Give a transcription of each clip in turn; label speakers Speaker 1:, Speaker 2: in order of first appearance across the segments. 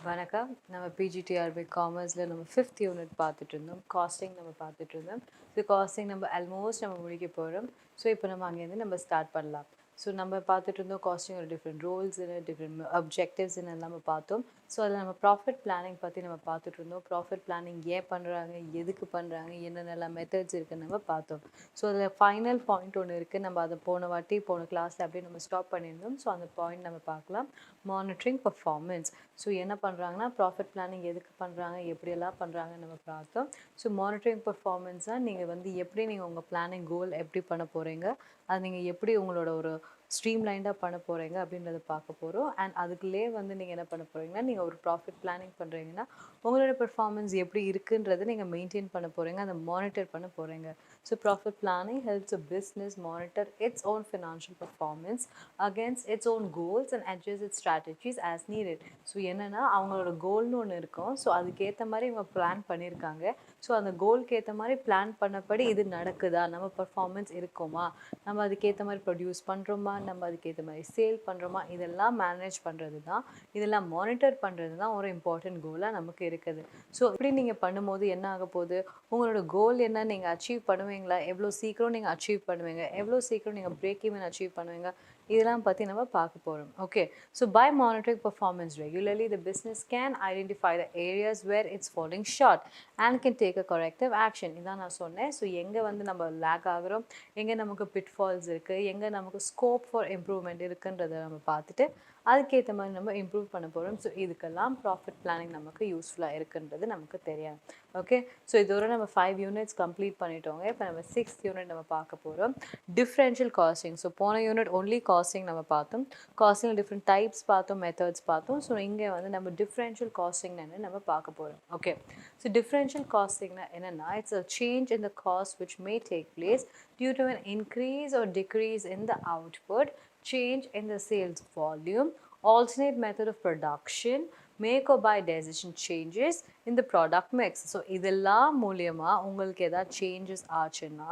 Speaker 1: வணக்கம். நம்ம பிஜிடிஆர்பி காமர்ஸில் நம்ம 5th யூனிட் பார்த்துட்டு இருந்தோம். காஸ்டிங் நம்ம பார்த்துட்டு இருந்தோம். ஸோ காஸ்டிங் நம்ம ஆல்மோஸ்ட் நம்ம முடிக்க போகிறோம். ஸோ இப்போ நம்ம அங்கேருந்து நம்ம ஸ்டார்ட் பண்ணலாம். ஸோ நம்ம பார்த்துட்டு இருந்தோம் காஸ்டிங் ஒரு டிஃப்ரெண்ட் ரோல்ஸ் டிஃப்ரெண்ட் அப்ஜெக்டிவ்ஸ் நம்ம பார்த்தோம். ஸோ அதில் நம்ம ப்ராஃபிட் பிளானிங் பற்றி நம்ம பார்த்துட்டு இருந்தோம். ப்ராஃபிட் பிளானிங் ஏன் பண்ணுறாங்க, எதுக்கு பண்ணுறாங்க, என்னென்னலாம் மெத்தட்ஸ் இருக்குன்னு நம்ம பார்த்தோம். ஸோ அதில் ஃபைனல் பாயிண்ட் ஒன்று இருக்குது. நம்ம அதை போன கிளாஸில் அப்படியே நம்ம ஸ்டாப் பண்ணியிருந்தோம். ஸோ அந்த பாயிண்ட் நம்ம பார்க்கலாம். Monitoring performance. ஸோ என்ன பண்ணுறாங்கன்னா ப்ராஃபிட் பிளானிங் எதுக்கு பண்ணுறாங்க, எப்படியெல்லாம் பண்ணுறாங்கன்னு நம்ம பார்த்தோம். ஸோ மானிட்டரிங் பர்ஃபார்மன்ஸாக நீங்கள் எப்படி நீங்கள் உங்கள் பிளானிங் கோல் எப்படி பண்ண போகிறீங்க, அது நீங்கள் எப்படி உங்களோட ஒரு ஸ்ட்ரீம்லைண்டாக பண்ண போகிறீங்க அப்படின்றத பார்க்க போகிறோம். அண்ட் அதுக்குள்ளே நீங்கள் என்ன பண்ண போகிறீங்கன்னா, நீங்கள் ஒரு ப்ராஃபிட் பிளானிங் பண்ணுறீங்கன்னா உங்களோட பெர்ஃபார்மன்ஸ் எப்படி இருக்குன்றதை நீங்கள் மெயின்டைன் பண்ண போகிறீங்க, அதை மானிட்டர் பண்ண போகிறீங்க. So profit planning helps a business monitor its own financial performance against its own goals and adjust it's strategies as needed. So என்னென்னா அவங்களோட கோல்னு ஒன்று இருக்கும். ஸோ அதுக்கேற்ற மாதிரி இவங்க பிளான் பண்ணியிருக்காங்க. ஸோ அந்த கோல்க்கு ஏற்ற மாதிரி பிளான் பண்ணபடி இது நடக்குதா, நம்ம பர்ஃபார்மன்ஸ் இருக்குமா, நம்ம அதுக்கேற்ற மாதிரி ப்ரொடியூஸ் பண்ணுறோமா, நம்ம அதுக்கேற்ற மாதிரி சேல் பண்ணுறோமா, இதெல்லாம் மேனேஜ் பண்ணுறது தான், இதெல்லாம் மானிட்டர் பண்ணுறது தான் ஒரு இம்பார்ட்டன்ட் கோலாக நமக்கு இருக்குது. ஸோ இப்படி நீங்கள் பண்ணும்போது என்ன ஆக போகுது, உங்களோட கோல் என்ன, நீங்கள் அச்சீவ் பண்ணுவீங்களா, எவ்வளோ சீக்கிரம் நீங்கள் அச்சீவ் பண்ணுவீங்க, எவ்வளோ சீக்கிரம் நீங்கள் பிரேக் ஈவன் அச்சீவ் பண்ணுவீங்க, இதெல்லாம் பற்றி நம்ம பார்க்க போகிறோம். Okay, so by monitoring performance regularly the business can identify the areas where it's falling short and can take a corrective action. இதான் நான் சொன்னேன். ஸோ எங்கே நம்ம லேக் ஆகிறோம், எங்கே நமக்கு பிட்ஃபால்ஸ் இருக்குது, எங்கே நமக்கு ஸ்கோப் ஃபார் இம்ப்ரூவ்மெண்ட் இருக்குன்றதை நம்ம பார்த்துட்டு அதுக்கேற்ற மாதிரி நம்ம இம்ப்ரூவ் பண்ண போகிறோம். ஸோ இதுக்கெல்லாம் ப்ராஃபிட் பிளானிங் நமக்கு யூஸ்ஃபுல்லாக இருக்குன்றது நமக்கு தெரியாது. ஓகே, ஸோ இதோட நம்ம 5 யூனிட்ஸ் கம்ப்ளீட் பண்ணிட்டோங்க. இப்போ நம்ம 6th யூனிட் நம்ம பார்க்க போகிறோம், டிஃப்ரென்ஷியல் காஸ்டிங். ஸோ போன யூனிட் ஒன்லி காஸ்டிங் நம்ம பார்த்தோம். காஸ்டிங் டிஃப்ரெண்ட் டைப்ஸ் பார்த்தோம், மெத்தட்ஸ் பார்த்தோம். ஸோ இங்கே நம்ம டிஃப்ரென்ஷியல் காஸ்டிங்னு நம்ம பார்க்க போகிறோம். ஓகே, ஸோ டிஃப்ரென்ஷியல் காஸ்டிங்னா என்னென்னா, it's a change in the cost which may take place due to an increase or decrease in the output, change in the sales volume, alternate method of production, make or buy decision changes in the product mix. So இதெல்லாம் மூலியமாக உங்களுக்கு ஏதாவது changes ஆச்சுன்னா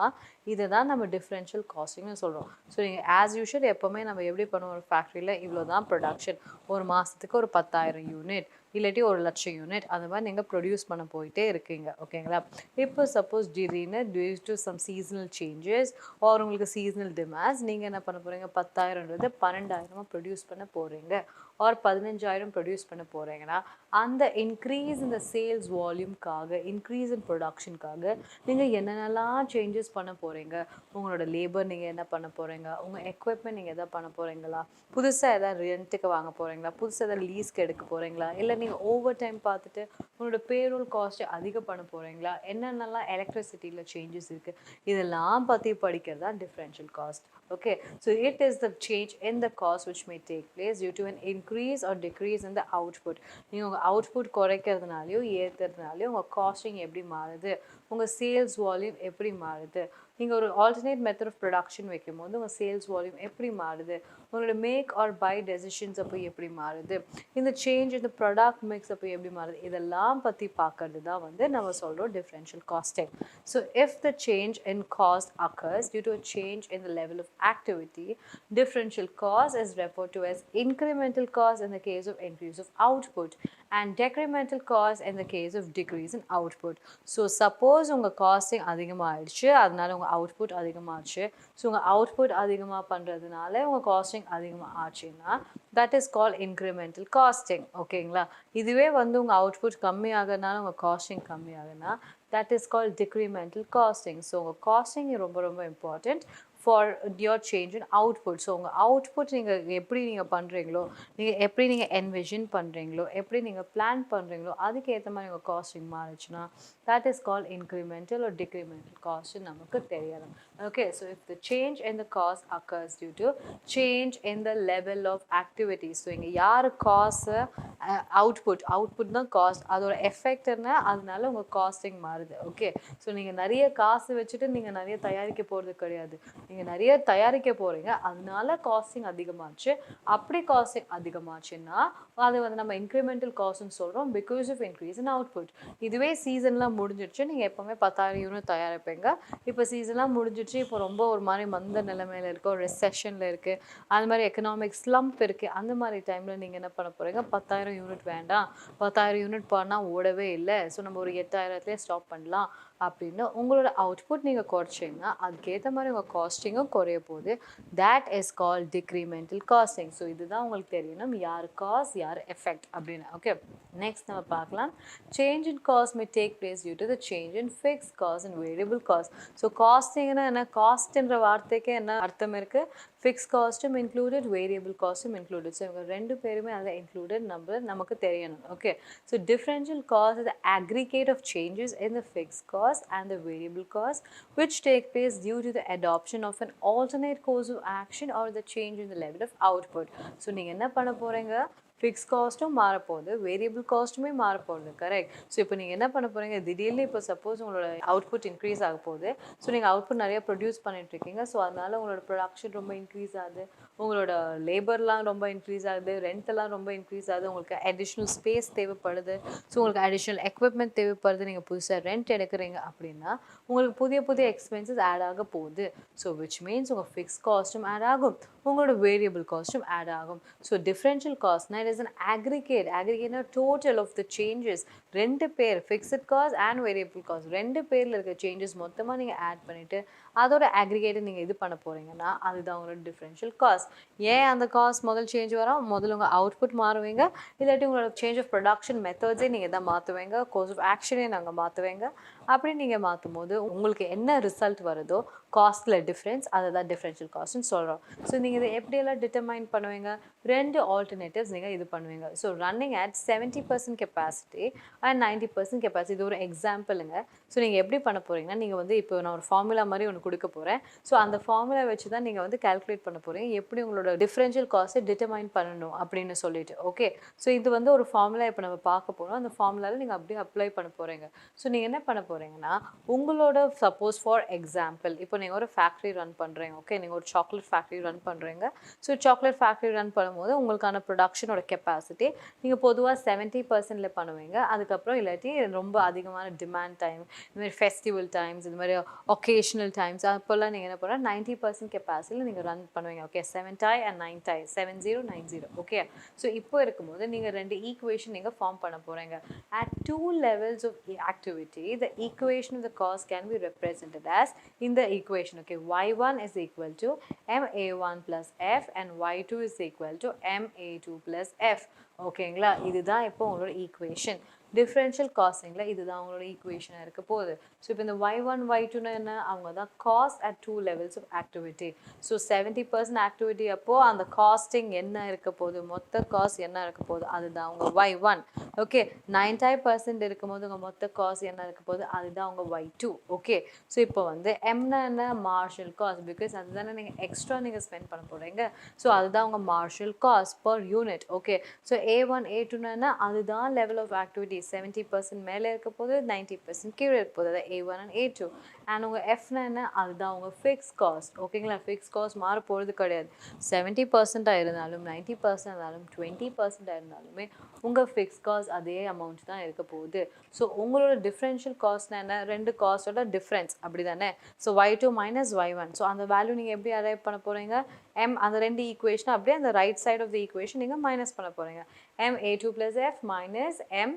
Speaker 1: இதை தான் நம்ம differential காஸ்டிங்னு சொல்கிறோம். So நீங்கள் ஆஸ் யூஷுவல் எப்போவுமே நம்ம எப்படி பண்ணுவோம், ஒரு ஃபேக்ட்ரியில் இவ்வளோ தான் ப்ரொடக்ஷன், ஒரு மாதத்துக்கு ஒரு 10,000 யூனிட் இல்லாட்டி 1,00,000 யூனிட் அந்த மாதிரி நீங்கள் ப்ரொடியூஸ் பண்ண போயிட்டே இருக்கீங்க. ஓகேங்களா, இப்போ சப்போஸ் திடீர்னு due to some seasonal changes or உங்களுக்கு சீசனல் டிமாண்ட்ஸ் நீங்கள் என்ன பண்ண போகிறீங்க, 10,000ன்றது 12,000 ப்ரொடியூஸ் பண்ண போகிறீங்க ஆர் 15,000 ப்ரொடியூஸ் பண்ண போகிறீங்கன்னா அந்த இன்க்ரீஸ் இந்த சேல்ஸ் வால்யூம்காக, இன்க்ரீஸ் இன் ப்ரொடக்ஷனுக்காக நீங்கள் என்னென்னலாம் சேஞ்சஸ் பண்ண போகிறீங்க, உங்களோட லேபர் நீங்கள் என்ன பண்ண போகிறீங்க, உங்கள் எக்யூப்மெண்ட் நீங்கள் எதாவது பண்ண போகிறீங்களா, புதுசாக எதாவது ரெண்ட்டுக்கு வாங்க போகிறீங்களா, புதுசாக எதாவது லீஸ்க்கு எடுக்க போகிறீங்களா, இல்லை நீங்கள் ஓவர் டைம் பார்த்துட்டு உங்களோட பேரோல் காஸ்ட்டை அதிகம் பண்ண போகிறீங்களா, என்னென்னலாம் எலக்ட்ரிசிட்டியில் சேஞ்சஸ் இருக்குது, இதெல்லாம் பற்றி படிக்கிறது தான் differential cost. Okay, so it is the change in the cost which may take place due to an increase or decrease in the output. நீங்கள் உங்கள் அவுட்புட் குறைக்கிறதுனாலையோ ஏற்றுறதுனாலையோ உங்கள் காஸ்டிங் எப்படி மாறுது, உங்கள் சேல்ஸ் வால்யூம் எப்படி மாறுது, நீங்கள் ஒரு ஆல்டர்னேட் மெத்தட் ஆஃப் ப்ரொடக்ஷன் வைக்கும் போது உங்கள் சேல்ஸ் வால்யூம் எப்படி மாறுது, உங்களோட மேக் ஆர் பை டெசிஷன்ஸ் அப்போ எப்படி மாறுது, இந்த சேஞ்ச் இந்த ப்ராடக்ட் மிக்ஸ் அப்போ எப்படி மாறுது, இதெல்லாம் பற்றி பார்க்கறது தான் நம்ம சொல்கிறோம் differential costing. So if the change in cost occurs due to a change in the level of activity, differential cost is referred to as incremental cost in the case of increase of output and decremental cost in the case of decrease in output. So suppose உங்கள் costing அதிகமாகிடுச்சு, அதனால உங்கள் output அதிகமாகிடுச்சு. So உங்கள் output அதிகமாக பண்ணுறதுனால உங்கள் costing அதிகமாக ஆச்சுன்னா that is called incremental costing. ஓகேங்களா, இதுவே உங்கள் அவுட்புட் கம்மியாகிறதுனால உங்கள் காஸ்டிங் கம்மியாகுன்னா that is called decremental costing. So உங்கள் காஸ்டிங் ரொம்ப ரொம்ப important for your change in output. So உங்கள் அவுட்புட் நீங்கள் எப்படி நீங்கள் பண்ணுறீங்களோ, நீங்கள் எப்படி நீங்கள் என்விஷன் பண்ணுறீங்களோ, எப்படி நீங்கள் பிளான் பண்ணுறீங்களோ அதுக்கேற்ற மாதிரி உங்கள் costing மாறிச்சுன்னா that is called incremental or decremental cost நமக்கு தெரியலாம். Okay, so if the change in the cost occurs due to change in the level of activity. So இங்கே யார் காசு அவுட்புட் தான் காஸ்ட், அதோட எஃபெக்ட் என்ன, அதனால உங்கள் காஸ்டிங் மாறுது. ஓகே, ஸோ நீங்கள் நிறைய காசு வச்சுட்டு நீங்கள் நிறைய தயாரிக்க போகிறது கிடையாது, நீங்கள் நிறைய தயாரிக்க போகிறீங்க, அதனால காஸ்டிங் அதிகமாச்சு. அப்படி காஸ்டிங் அதிகமாச்சுன்னா அது நம்ம இன்க்ரிமெண்டல் காஸ்ட்னு சொல்கிறோம் because of increase in output. இதுவே சீசன்லாம் முடிஞ்சிடுச்சு, நீங்கள் எப்போவுமே 10,000 யூனிட் தயாரிப்பீங்க, இப்போ சீசன்லாம் முடிஞ்சிடுச்சு, இப்போ ரொம்ப ஒரு மாதிரி மந்த நிலைமையில் இருக்குது, ஒரு ரெசெஷனில் இருக்குது, அந்த மாதிரி எக்கனாமிக் ஸ்லம்ப் இருக்குது, அந்த மாதிரி டைமில் நீங்கள் என்ன பண்ண போகிறீங்க, 10,000 10,000 யூனிட் வேண்டாம், 10,000 யூனிட் பண்ணால் ஓடவே இல்லை, ஸோ நம்ம ஒரு 8,000த்துலேயே ஸ்டாப் பண்ணலாம் அப்படின்னு உங்களோட அவுட்புட் நீங்கள் குறைச்சிங்கன்னா அதுக்கேற்ற மாதிரி உங்கள் காஸ்டிங்கும் குறைய போகுது. That is call decremental costing. So இதுதான் உங்களுக்கு தெரியணும் யார் காஸ் யார் எஃபெக்ட் அப்படின்னு. ஓகே, நெக்ஸ்ட் நம்ம பார்க்கலாம். Change in cost may take place due to the change in fix cost and variable cost. So காஸ்டிங்னா என்ன? காஸ்ட்ன்ற வார்த்தைக்கு என்ன அர்த்தம் இருக்குது? ஃபிக்ஸ் காஸ்ட்டும் இன்க்ளூடட், வேரியபிள் காஸ்ட்டும் இன்க்ளூடட். ஸோ இவங்க ரெண்டு பேருமே அதில் இன்க்ளூடட் நமக்கு தெரியணும். Okay, so differential cost is the aggregate of changes in the fixed cost and the variable cost which take place due to the adoption of an alternate course of action or the change in the level of output. So நீங்கள் என்ன பண்ண போகிறீங்க? Fix காஸ்ட்டும் மாறப்போகுது, variable காஸ்ட்டுமே மாறப்போகுது. Correct. So இப்போ நீங்கள் என்ன பண்ண போகிறீங்க? திடீர்னு இப்போ சப்போஸ் உங்களோட அவுட்புட் இன்க்ரீஸ் ஆக போகுது. ஸோ நீங்கள் அவுட்புட் நிறைய ப்ரொடியூஸ் பண்ணிட்டுருக்கீங்க. ஸோ அதனால் உங்களோட ப்ரொடக்ஷன் ரொம்ப இன்க்ரீஸ் ஆகுது, உங்களோட லேபர்லாம் ரொம்ப இன்க்ரீஸ் ஆகுது, ரெண்டெல்லாம் ரொம்ப இன்க்ரீஸ் ஆகுது, உங்களுக்கு அடிஷ்னல் ஸ்பேஸ் தேவைப்படுது, ஸோ உங்களுக்கு அடிஷ்னல் எக்யூப்மெண்ட் தேவைப்படுது, நீங்கள் புதுசாக ரெண்ட் எடுக்கிறீங்க அப்படின்னா உங்களுக்கு புதிய புதிய எக்ஸ்பென்சஸ் ஆட் ஆக போகுது. ஸோ விச் மீன்ஸ் உங்கள் ஃபிக்ஸ் காஸ்ட்டும் ஆட் ஆகும், உங்களோட வேரியபிள் காஸ்ட்டும் ஆட் ஆகும். ஸோ டிஃபரன்ஷியல் காஸ்ட்னா இட் இஸ் அன் aggregateனா டோட்டல் ஆஃப் த சேஞ்சஸ். ரெண்டு பேர் fixed cost and variable cost ரெண்டு பேரில் இருக்க சேஞ்சஸ் மொத்தமாக நீங்கள் ஆட் பண்ணிவிட்டு அதோட aggregate நீங்கள் இது பண்ண போகிறீங்கன்னா அதுதான் உங்களோட டிஃபரன்ஷியல் காஸ்ட். ஏன் அந்த காஸ்ட் முதல் சேஞ்ச் வரும்? முதல்ல உங்கள் அவுட்புட் மாறுவீங்க, இல்லாட்டி உங்களோட சேஞ்ச் ஆஃப் ப்ரொடக்ஷன் மெத்தட்ஸே நீங்கள் தான் மாற்றுவீங்க, கோர்ஸ் ஆஃப் ஆக்ஷனே நாங்கள் மாற்றுவீங்க. அப்படி நீங்கள் மாற்றும் போது உங்களுக்கு என்ன ரிசல்ட் வருதோ காஸ்ட்டில் டிஃப்ரென்ஸ், அதை தான் டிஃபரன்ஷியல் காஸ்ட்னு சொல்கிறோம். ஸோ நீங்கள் இதை எப்படியெல்லாம் டிட்டர்மைன் பண்ணுவீங்க? ரெண்டு ஆல்டர்னேட்டிவ்ஸ் நீங்கள் இது பண்ணுவீங்க. So running at 70% capacity and 90% capacity. இது ஒரு எக்ஸாம்பிளுங்க. ஸோ நீங்கள் எப்படி பண்ண போகிறீங்கன்னா, நீங்கள் வந்து இப்போ நான் ஒரு ஃபார்முலா மாதிரி ஒன்று கொடுக்க போகிறேன். ஸோ அந்த ஃபார்முலா வச்சு தான் நீங்கள் வந்து கால்குலேட் பண்ண போகிறீங்க எப்படி உங்களோட டிஃபரன்ஷியல் காஸ்ட்டை டிட்டர்மைன் பண்ணணும் அப்படின்னு சொல்லிட்டு. ஓகே, ஸோ இது வந்து ஒரு ஃபார்முலா இப்போ நம்ம பார்க்க போகிறோம். அந்த ஃபார்முலாவில் நீங்கள் அப்படியே அப்ளை பண்ண போகிறீங்க. ஸோ நீங்கள் என்ன பண்ண போகிறீங்கன்னா, உங்களோட சப்போஸ் ஃபார் எக்ஸாம்பிள் இப்போ நீங்கள் ஒரு ஃபேக்ட்ரி ரன் பண்ணுறீங்க. ஓகே, நீங்கள் ஒரு சாக்லேட் ஃபேக்ட்ரி ரன் பண்ணுறீங்க. ஸோ சாக்லேட் ஃபேக்ட்ரி ரன் பண்ணும்போது உங்களுக்கான ப்ரொடக்ஷனோட கெப்பாசிட்டி நீங்கள் பொதுவாக 70%ல் பண்ணுவீங்க. அதுக்கப்புறம் இல்லாட்டி ரொம்ப அதிகமான டிமாண்ட் டைம், இதுமாதிரி ஃபெஸ்டிவல் டைம்ஸ், இது மாதிரி ஒகேஷ்னல் டைம்ஸ், அப்போல்லாம் நீங்கள் என்ன பண்ணுறோம் 90% கெப்பாசிட்டியில் நீங்கள் ரன் பண்ணுவீங்க. Okay, 7 tie and 9 tie 7090. Okay, so இப்போ இருக்கும்போது நீங்கள் ரெண்டு ஈக்குவேஷன் நீங்கள் ஃபார்ம் பண்ண போகிறீங்க. At two levels of activity, the equation of the cost can be represented as in the equation. Okay, y1 is equal to ma1 plus f and y2 is equal to ma2 plus f. ஓகேங்களா, இதுதான் இப்போ உங்களோட equation. Differential காஸ்டிங்கில் இதுதான் உங்களோட ஈக்குவேஷனாக இருக்க போகுது. So இப்போ இந்த y1 y2ன்னு என்ன? அவங்க தான் cost at two levels of activity. So 70% activity அப்போது அந்த காஸ்டிங் என்ன இருக்க போகுது, மொத்த காஸ்ட் என்ன இருக்க போகுது, அதுதான் உங்கள் y1. ஓகே, 90% இருக்கும்போது உங்கள் மொத்த காஸ்ட் என்ன இருக்க போகுது, அதுதான் உங்கள் y2. ஓகே, ஸோ இப்போ வந்து எம்னா என்ன? Martial cost. பிகாஸ் அதுதானே நீங்கள் எக்ஸ்ட்ரா நீங்கள் ஸ்பெண்ட் பண்ண போகிறீங்க. ஸோ அதுதான் உங்கள் martial cost per unit. Okay, so a1 a2ன்னு என்ன? அதுதான் லெவல் ஆஃப் ஆக்டிவிட்டி. 70% மேலே இருக்க போது, 90% கீழே இருக்க போது, அதாவது a1 and a2. அண்ட் உங்கள் எஃப்னா என்ன? அதுதான் உங்கள் ஃபிக்ஸ் காஸ்ட். ஓகேங்களா, ஃபிக்ஸ் காஸ்ட் மாற போகிறது கிடையாது. 70% இருந்தாலும் 90% இருந்தாலும் 20% இருந்தாலுமே உங்கள் ஃபிக்ஸ் காஸ்ட் அதே அமௌண்ட் தான் இருக்க போகுது. ஸோ உங்களோட டிஃப்ரென்ஷியல் காஸ்ட்னா என்ன? ரெண்டு காஸ்ட்டோட டிஃப்ரென்ஸ், அப்படி தானே? So y2 minus y1. So அந்த வேல்யூ நீங்கள் எப்படி அரைவ் பண்ண போகிறீங்க? அந்த ரெண்டு ஈக்குவேஷன் அப்படியே அந்த right side of the equation நீங்கள் மைனஸ் பண்ண போகிறீங்க. ma2 plus f minus m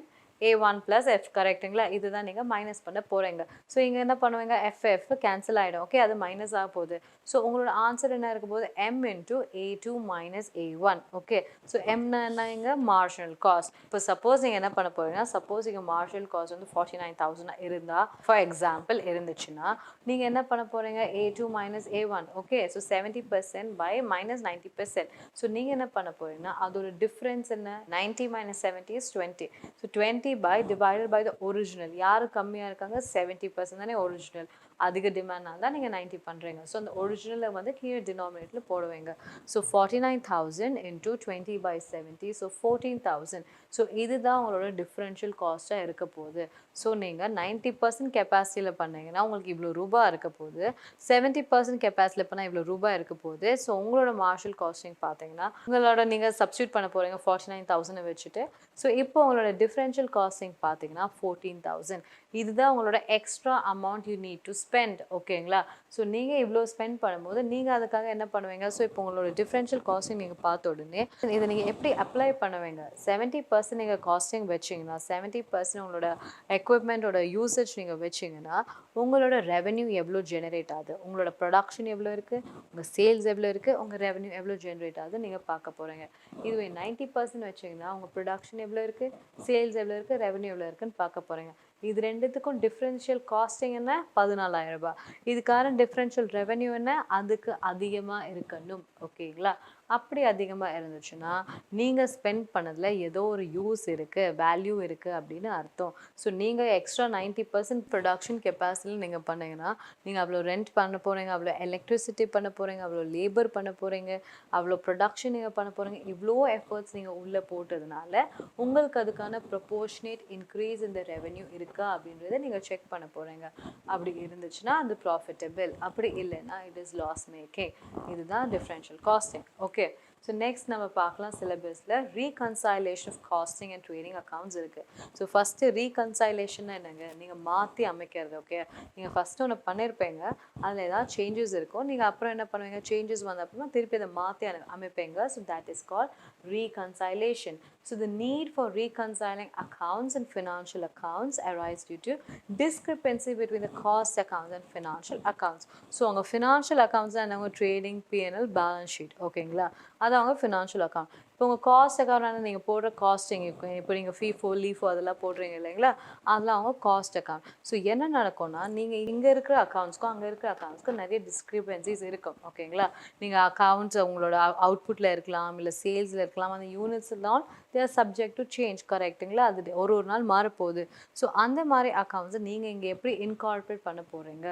Speaker 1: a1 plus f. கரெக்டுங்களா? இதுதான் நீங்கள் மைனஸ் பண்ண போகிறீங்க. ஸோ இங்கே என்ன பண்ணுவீங்க? எஃப் கேன்சல் ஆகிடும். ஓகே, அது மைனஸ் ஆக போகுது. ஸோ உங்களோட ஆன்சர் என்ன இருக்க போகுது? m into a2 minus a1. Okay, so எம்னா என்ன? இங்கே மார்ஷியல் காஸ்ட். இப்போ சப்போஸ் நீங்கள் என்ன பண்ண போகிறீங்கன்னா, சப்போஸ் இங்கே மார்ஷியல் காஸ்ட் வந்து 49,000 இருந்தால், ஃபார் எக்ஸாம்பிள் இருந்துச்சுன்னா, நீங்கள் என்ன பண்ண போகிறீங்க? a2 minus a1. Okay, so 70% by minus 90%. So நீங்கள் என்ன பண்ண போகிறீங்கன்னா, அதோட டிஃப்ரென்ஸ் என்ன? 90 minus 70 is 20. So 20 by divided by the original. யாரு கம்மியாக இருக்காங்க? 70% தானே ஒரிஜினல். அதிக டிமாண்ட்னால தான் நீங்கள் 90 பண்ணுறீங்க. ஸோ அந்த ஒரிஜினலில் வந்து கீழே டினாமினேட்டில் போடுவீங்க. So 49,000 into 20 by 70. So 14,000. So இதுதான் உங்களோட டிஃப்ரென்ஷியல் காஸ்ட்டாக இருக்க போகுது. ஸோ நீங்கள் 90% கெப்பாசிட்டியில் பண்ணீங்கன்னா உங்களுக்கு இவ்வளோ ரூபாய் இருக்க போகுது. 70% கெப்பாசிட்டியில் பண்ணால் இவ்வளோ ரூபாய் இருக்க போகுது. ஸோ உங்களோட மார்ஷியல் காஸ்டிங் பார்த்தீங்கன்னா உங்களோட நீங்கள் சப்ஸ்டியூட் பண்ண போகிறீங்க 49,000 வச்சுட்டு. ஸோ இப்போ உங்களோட டிஃப்ரென்ஷியல் காஸ்டிங் பார்த்தீங்கன்னா 14,000. இதுதான் உங்களோட extra amount you need to spend. ஓகேங்களா? ஸோ நீங்கள் இவ்வளோ ஸ்பெண்ட் பண்ணும்போது நீங்கள் அதுக்காக என்ன பண்ணுவீங்க? ஸோ இப்போ உங்களோட டிஃப்ரென்ஷியல் காஸ்டிங் நீங்கள் பார்த்த உடனே இதை நீங்கள் எப்படி அப்ளை பண்ணுவீங்க? 70% நீங்கள் காஸ்டிங் வச்சிங்கன்னா, 70% உங்களோட எக்யூப்மெண்ட்டோட யூசேஜ் நீங்கள் வச்சிங்கன்னா, உங்களோட ரெவென்யூ எவ்வளோ ஜெனரேட் ஆகுது, உங்களோட ப்ரொடக்ஷன் எவ்வளோ இருக்குது, உங்கள் சேல்ஸ் எவ்வளோ இருக்குது, உங்கள் ரெவென்யூ எவ்வளோ ஜெனரேட் ஆகுது நீங்கள் பார்க்க போகிறீங்க. இதுவே 90% வச்சிங்கன்னா உங்கள் ப்ரொடக்ஷன் எவ்வளோ இருக்குது, சேல்ஸ் எவ்வளோ இருக்குது, ரெவென்யூ எவ்வளோ இருக்குன்னு பார்க்க போகிறீங்க. இது ரெண்டுத்துக்கும் டிஃப்ரென்ஷியல் காஸ்டிங் என்ன? 14,000 ரூபாய். இதுக்கான டிஃப்ரென்ஷியல் ரெவென்யூ என்ன? அதுக்கு அதிகமாக இருக்கணும். ஓகேங்களா? அப்படி அதிகமாக இருந்துச்சுன்னா நீங்கள் ஸ்பெண்ட் பண்ணதில் ஏதோ ஒரு யூஸ் இருக்குது, வேல்யூ இருக்குது அப்படின்னு அர்த்தம். ஸோ நீங்கள் எக்ஸ்ட்ரா 90% ப்ரொடக்ஷன் கெப்பாசிட்டியில் நீங்கள் பண்ணீங்கன்னா, நீங்கள் அவ்வளோ ரெண்ட் பண்ண போகிறீங்க, அவ்வளோ எலக்ட்ரிசிட்டி பண்ண போகிறீங்க, அவ்வளோ லேபர் பண்ண போகிறீங்க, அவ்வளோ ப்ரொடக்ஷன் நீங்கள் பண்ண போகிறீங்க. இவ்வளோ எஃபர்ட்ஸ் நீங்கள் உள்ளே போட்டதுனால உங்களுக்கு அதுக்கான ப்ரொபோர்ஷனேட் இன்க்ரீஸ் இந்த ரெவென்யூ இருக்கா அப்படின்றத நீங்கள் செக் பண்ண போகிறீங்க. அப்படி இருந்துச்சுன்னா அது ப்ராஃபிட்டபிள், அப்படி இல்லைன்னா இட் இஸ் லாஸ் மேக்கிங். இதுதான் differential costing. Okay. So next நம்ம பார்க்கலாம் சிலபஸில் reconciliation of costing and trading accounts இருக்குது. ஸோ ஃபஸ்ட்டு ரீகன்சைலேஷன் என்னங்க? நீங்கள் மாற்றி அமைக்கிறது. ஓகே, நீங்கள் ஃபஸ்ட்டு ஒன்று பண்ணியிருப்பீங்க, அதில் ஏதாவது சேஞ்சஸ் இருக்கும், நீங்கள் அப்புறம் என்ன பண்ணுவீங்க? சேஞ்சஸ் வந்த அப்புறமா திருப்பி அதை மாற்றி அமைப்பீங்க. So that is called reconciliation. So the need for reconciling accounts and financial accounts arise due to discrepancy between the cost accounts and financial accounts. So அவங்க financial accounts தான் அவங்க trading, P&L, balance sheet. ஓகேங்களா? அது அவங்க financial account. இப்போ உங்கள் cost account நீங்கள் போடுற காஸ்டிங் இருக்கும். இப்போ நீங்கள் ஃபீஃபோ லீஃபோ அதெல்லாம் போடுறீங்க இல்லைங்களா? அதெல்லாம் அவங்க காஸ்ட் அக்கௌண்ட். ஸோ என்ன நடக்கும்னா, நீங்கள் இங்கே இருக்கிற அக்கௌண்ட்ஸ்க்கும் அங்கே இருக்கிற அக்கௌண்ட்ஸ்க்கும் நிறைய டிஸ்கிரிபன்சிஸ் இருக்கும். ஓகேங்களா? நீங்கள் அக்கௌண்ட்ஸ் உங்களோட அவுட்புட்டில் இருக்கலாம், இல்லை சேல்ஸில் இருக்கலாம். அந்த யூனிட்ஸ் எல்லாம் they are subject to change. கரெக்டுங்களா? அது ஒரு நாள் மாறப்போகுது. ஸோ அந்த மாதிரி அக்கௌண்ட்ஸை நீங்கள் இங்கே எப்படி இன்கார்பரேட் பண்ண போகிறீங்க?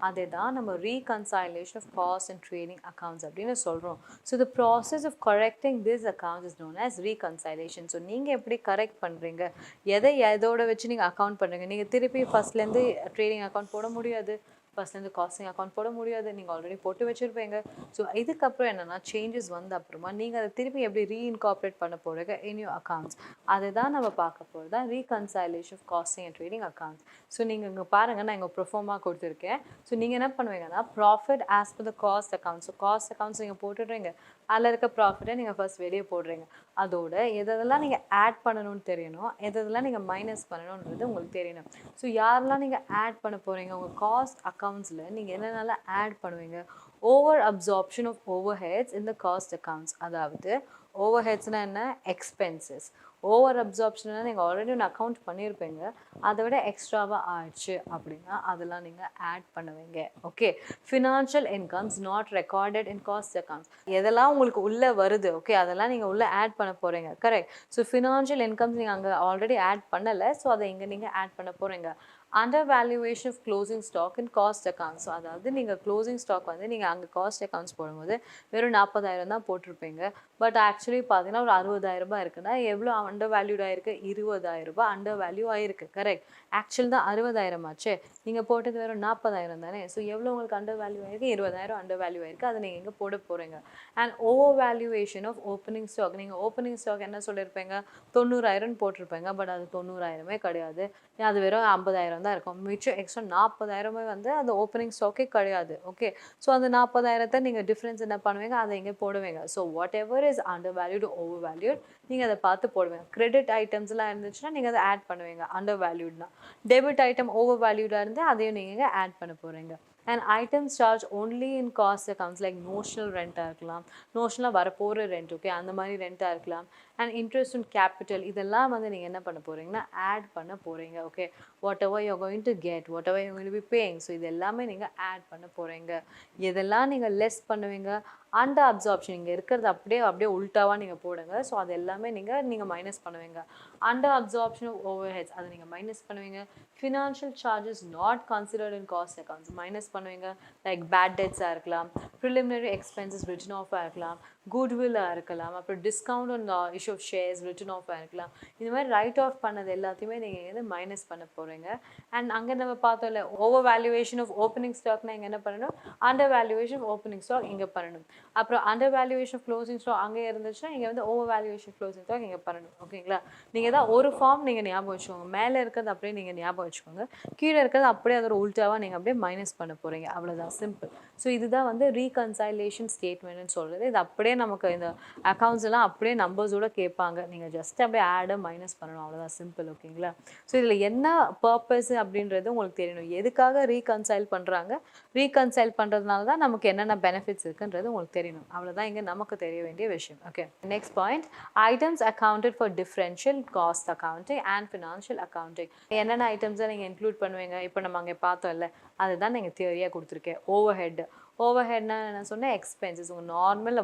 Speaker 1: அதை தான் நம்ம reconciliation of cost and trading accounts அப்படின்னு சொல்கிறோம். So the process of correcting this accounts is known as reconciliation. So நீங்கள் எப்படி கரெக்ட் பண்ணுறீங்க, எதோட வச்சு நீங்கள் அக்கௌண்ட் பண்ணுறீங்க? நீங்கள் திருப்பி ஃபஸ்ட்லேருந்து ட்ரேடிங் அக்கௌண்ட் போட முடியாது, ஃபஸ்ட்லேருந்து காஸ்டிங் அக்கௌண்ட் போட முடியாது, நீங்கள் ஆல்ரெடி போட்டு வச்சுருப்பீங்க. ஸோ இதுக்கப்புறம் என்னென்னா சேஞ்சஸ் வந்த அப்புறமா நீங்கள் அதை திருப்பி எப்படி ரீஇன்கார்பரேட் பண்ண போகிறீங்க இன் யூர் அக்கௌண்ட்ஸ், அதை தான் நம்ம பார்க்க போகிறது தான் reconciliation of costing and trading accounts. So நீங்கள் இங்கே பாருங்கள், நான் இங்கே ப்ரொஃபார்மா கொடுத்துருக்கேன். ஸோ நீங்கள் என்ன பண்ணுவீங்கன்னா, profit as per the cost account. So cost accounts நீங்கள் போட்டுடுறீங்க, அதில் இருக்க ப்ராஃபிட்டை நீங்கள் ஃபஸ்ட் வெளியே போடுறீங்க. அதோட எதெல்லாம் நீங்கள் ஆட் பண்ணணும்னு தெரியணும், எதெல்லாம் நீங்கள் மைனஸ் பண்ணணுன்றது உங்களுக்கு தெரியணும். ஸோ யாரெல்லாம் நீங்கள் ஆட் பண்ண போகிறீங்க உங்கள் காஸ்ட் அக்கௌண்ட்ஸில், நீங்கள் என்னென்னலாம் ஆட் பண்ணுவீங்க? Over absorption of overheads இந்த காஸ்ட் அக்கௌண்ட்ஸ். அதாவது ஓவர் ஹெட்ஸ்னால் என்ன? எக்ஸ்பென்சஸ். ஓவர் அப்சார்ப்ஷன்னா நீங்கள் ஆல்ரெடி ஒன்று அக்கௌண்ட் பண்ணியிருப்பீங்க, அதை விட எக்ஸ்ட்ராவாக ஆயிடுச்சு அப்படின்னா அதெல்லாம் நீங்கள் ஆட் பண்ணுவீங்க. Okay. Financial incomes not recorded in cost accounts. எதெல்லாம் உங்களுக்கு உள்ளே வருது, ஓகே, அதெல்லாம் நீங்கள் உள்ளே ஆட் பண்ண போகிறீங்க. கரெக்ட். ஸோ ஃபினான்ஷியல் இன்கம்ஸ் நீங்கள் அங்கே ஆல்ரெடி ஆட் பண்ணலை, ஸோ அதை இங்கே நீங்கள் ஆட் பண்ண போகிறீங்க. Under valuation of closing stock in cost accounts. So அதாவது நீங்கள் க்ளோசிங் ஸ்டாக் வந்து நீங்கள் அங்கே காஸ்ட் அக்கௌண்ட்ஸ் போடும்போது வெறும் 40,000 தான் போட்டிருப்பீங்க. பட் ஆக்சுவலி பார்த்தீங்கன்னா ஒரு 60,000 ரூபாய் இருக்குன்னா எவ்வளோ அண்டர் வேல்யூட் ஆயிருக்கு? 20,000 ரூபாய் அண்டர் வேல்யூ ஆயிருக்கு. கரெக்ட். ஆக்சுவல் தான் 60,000 ஆச்சு, நீங்கள் போட்டது வெறும் 40,000 தானே. ஸோ எவ்வளோ உங்களுக்கு அண்டர் வேல்யூ ஆயிருக்கு? 20,000 அண்டர் வேல்யூ ஆயிருக்கு. அதை நீங்கள் இங்கே போட போகிறீங்க. And over valuation of opening stock. நீங்கள் ஓப்பனிங் ஸ்டாக் என்ன சொல்லியிருப்பீங்க? 90,000 போட்டிருப்பீங்க. பட் அது 90,000 கிடையாது, அது வெறும் 50,000 தான் இருக்கும். மிச்சம் எக்ஸ்ட்ரா 40,000 வந்து அந்த ஓப்பனிங் ஸ்டாக்கே கிடையாது. ஓகே. ஸோ அந்த 40,000 நீங்கள் டிஃப்ரென்ஸ் என்ன பண்ணுவீங்க? அதை இங்கே போடுவீங்க. So what ever is under valued over valued நீங்கள் அதை பார்த்து போடுவீங்க. கிரெடிட் ஐட்டம்ஸ்லாம் இருந்துச்சுன்னா நீங்கள் அதை ஆட் பண்ணுவீங்க அண்டர் வேல்யூட்னா. டெபிட் ஐட்டம் ஓவர் வேல்யூடாக இருந்து அதையும் நீங்கள் ஆட் பண்ண போகிறீங்க. And items charge only in cost accounts like notional ரெண்ட்டாக இருக்கலாம், நோஷனலாக வரப்போகிற ரெண்ட், ஓகே, அந்த மாதிரி ரெண்ட்டாக இருக்கலாம். அண்ட் இன்ட்ரெஸ்ட் அண்ட் கேபிட்டல் இதெல்லாம் வந்து நீங்கள் என்ன பண்ண போகிறீங்கன்னா ஆட் பண்ண போகிறீங்க. Okay. What ever you going to get, what ever you going to be paying. So இது எல்லாமே நீங்கள் ஆட் பண்ண போகிறீங்க. எதெல்லாம் நீங்கள் லெஸ் பண்ணுவீங்க? Under absorption. இங்கே இருக்கிறது அப்படியே உல்ட்டாவாக நீங்கள் போடுங்க. ஸோ அது எல்லாமே நீங்கள் மைனஸ் பண்ணுவீங்க. Under absorption of overheads அதை நீங்கள் மைனஸ் பண்ணுவீங்க. Financial charges not considered in cost accounts minus பண்ணுவீங்க. லைக் பேட் டெட்ஸாக இருக்கலாம், ப்ரிலிமினரி எக்ஸ்பென்சஸ் ரிட்டன் ஆஃபாக இருக்கலாம், குட்வில்லாக இருக்கலாம், அப்புறம் discount on issue of shares written off இருக்கலாம். இந்த மாதிரி ரைட் ஆஃப் பண்ணது எல்லாத்தையுமே நீங்கள் வந்து மைனஸ் பண்ண போகிறீங்க. அண்ட் அங்கே நம்ம பார்த்தோம்ல ஓவர் வேல்யூவேஷன் ஆஃப் ஓப்பனிங் ஸ்டாக்னா இங்கே என்ன பண்ணணும், under valuation of opening stock இங்கே பண்ணணும். அப்புறம் under valuation of closing stock அங்கே இருந்துச்சுன்னா இங்கே வந்து ஓவர் வேல்யூவேஷன் க்ளோசிங் ஸ்டாக் இங்கே பண்ணணும். ஓகேங்களா? நீங்கள் தான் ஒரு ஃபார்ம் நீங்கள் ஞாபகம் வச்சுக்கோங்க, மேலே இருக்கிறது அப்படியே நீங்கள் ஞாபகம் வச்சுக்கோங்க, கீழே இருக்கிறது அப்படியே அதோட உல்ட்டாவாக நீங்கள் அப்படியே மைனஸ் பண்ண போகிறீங்க. அவ்வளோதான், சிம்பிள். ஸோ இதுதான் வந்து ரீகன்சைலேஷன் ஸ்டேட்மெண்ட்னு சொல்கிறது. இது அப்படியே நமக்கு இந்த அக்கௌண்ட்ஸ் எல்லாம் அப்படியே நம்பர்ஸோட கேட்பாங்க, நீங்கள் ஜஸ்ட் அப்படியே ஆட் மைனஸ் பண்ணணும், அவ்வளோதான், சிம்பிள். ஓகேங்களா? ஸோ இதில் என்ன பர்பஸ் அப்படின்றது உங்களுக்கு தெரியணும். எதுக்காக ரீகன்சைல் பண்ணுறாங்க, ரீகன்சைல் பண்ணுறதுனால தான் நமக்கு என்னென்ன பெனிஃபிட்ஸ் இருக்குன்றது உங்களுக்கு தெரியணும். அவ்வளோதான் இங்கே நமக்கு தெரிய வேண்டிய விஷயம். Okay, next point, items accounted for differential cost accounting and financial accounting. என்னென்ன ஐட்டம்ஸை நீங்கள் இன்க்ளூட் பண்ணுவீங்க, இப்போ நம்ம அங்கே பார்த்தோம் இல்லை, அதுதான் நீங்கள் தியரியாக கொடுத்துருக்கேன். ஓவர் ஹெட்னா என்ன சொன்னால் எக்ஸ்பென்சஸ், உங்கள் நார்மல்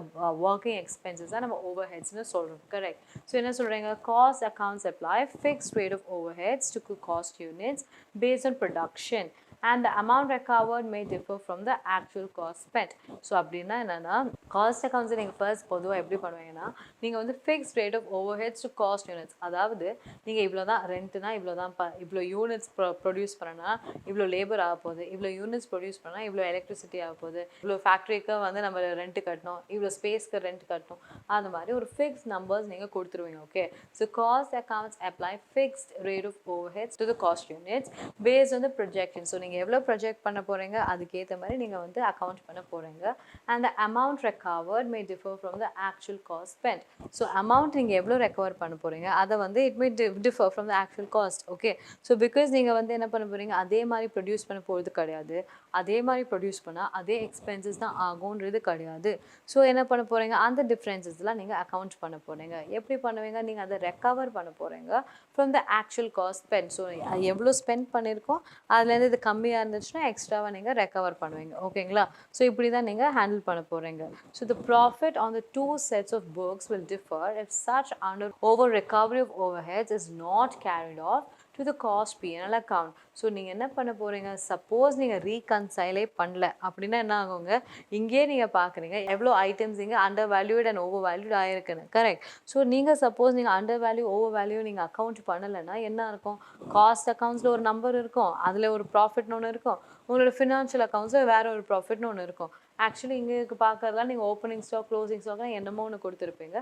Speaker 1: ஒர்க்கிங் எக்ஸ்பென்சஸ் தான் நம்ம ஓவர் ஹெட்ஸ்னு சொல்கிறோம். கரெக்ட்? ஸோ என்ன சொல்கிறீங்க, cost accounts apply fixed rate of overheads to cost units based on production and the amount recovered may differ from the actual cost spent. So அப்படின்னா என்னென்னா, cost அக்கௌண்ட்ஸை நீங்கள் first பொதுவாக எப்படி பண்ணுவீங்கன்னா, நீங்கள் வந்து fixed rate of overheads to cost units, அதாவது நீங்கள் இவ்வளோ தான் ரெண்ட்டுனா இவ்வளோ தான், இவ்வளோ யூனிட்ஸ் ப்ரொடியூஸ் பண்ணனா இவ்வளோ லேபர் ஆக போகுது, இவ்வளோ யூனிட்ஸ் ப்ரொடியூஸ் பண்ணால் இவ்வளோ எலக்ட்ரிசிட்டி ஆக போகுது, இவ்வளோ ஃபேக்ட்ரிக்கு வந்து நம்ம ரெண்ட் கட்டணும், இவ்வளோ ஸ்பேஸ்க்கு ரெண்ட் கட்டணும், அந்த மாதிரி ஒரு ஃபிக்ஸ்ட் நம்பர்ஸ் நீங்கள் கொடுத்துருவீங்க. Okay, so cost accounts apply fixed rate of overheads to the cost units based on the projection. So நீங்கள் எவ்வளோ ப்ரொஜெக்ட் பண்ண போகிறீங்க அதுக்கேற்ற மாதிரி நீங்கள் வந்து அக்கௌண்ட் பண்ண போகிறீங்க. And the amount recovered May differ from the actual cost spend. So amount நீங்கள் எவ்வளோ ரெக்கவர் பண்ண போகிறீங்க அதை வந்து it may differ from the actual cost. Okay, so because நீங்கள் வந்து என்ன பண்ண போகிறீங்க, அதே மாதிரி ப்ரொடியூஸ் பண்ண போகிறது கிடையாது, அதே மாதிரி ப்ரொடியூஸ் பண்ணால் அதே எக்ஸ்பென்சஸ் தான் ஆகும்ன்றது கிடையாது. ஸோ என்ன பண்ண போகிறீங்க, அந்த டிஃப்ரென்சஸ்லாம் நீங்கள் அக்கௌண்ட் பண்ண போகிறீங்க. எப்படி பண்ணுவீங்க, நீங்கள் அதை ரெக்கவர் பண்ண போகிறீங்க from the actual cost spend. So எவ்வளோ ஸ்பெண்ட் பண்ணியிருக்கோம் அதுலேருந்து இது கம்மியாக இருந்துச்சுன்னா எக்ஸ்ட்ராவாக நீங்கள் ரெக்கவர் பண்ணுவீங்க. ஓகேங்களா? ஸோ இப்படி தான் நீங்கள் ஹேண்டில் பண்ண போகிறீங்க. So the profit on the two sets of books will differ if such under over recovery of overheads is not carried off to the cost PNL account. So நீங்கள் என்ன பண்ண போகிறீங்க, suppose நீங்கள் ரீகன்சைலே பண்ணல அப்படின்னா என்ன ஆகுங்க, இங்கேயே நீங்கள் பார்க்குறீங்க எவ்வளோ ஐட்டம்ஸ் இங்கே under valued and over valued ஆகிருக்குன்னு. கரெக்ட்? ஸோ நீங்கள் சப்போஸ் நீங்கள் அண்டர் வேல்யூ ஓவர் வேல்யூ நீங்கள் அக்கௌண்ட் பண்ணலைன்னா என்ன இருக்கும், காஸ்ட் அக்கௌண்ட்ஸில் ஒரு நம்பர் இருக்கும், அதில் ஒரு ப்ராஃபிட்னு ஒன்று இருக்கும், உங்களோட ஃபினான்ஷியல் அக்கௌண்ட்ஸில் வேறு ஒரு ப்ராஃபிட்னு ஒன்று இருக்கும். ஆக்சுவலி இங்கே பார்க்கறதுலாம் நீங்கள் ஓப்பனிங் ஸ்டாக் க்ளோசிங் ஸ்டாக்லாம் என்னமோ ஒன்று கொடுத்துருப்பீங்க,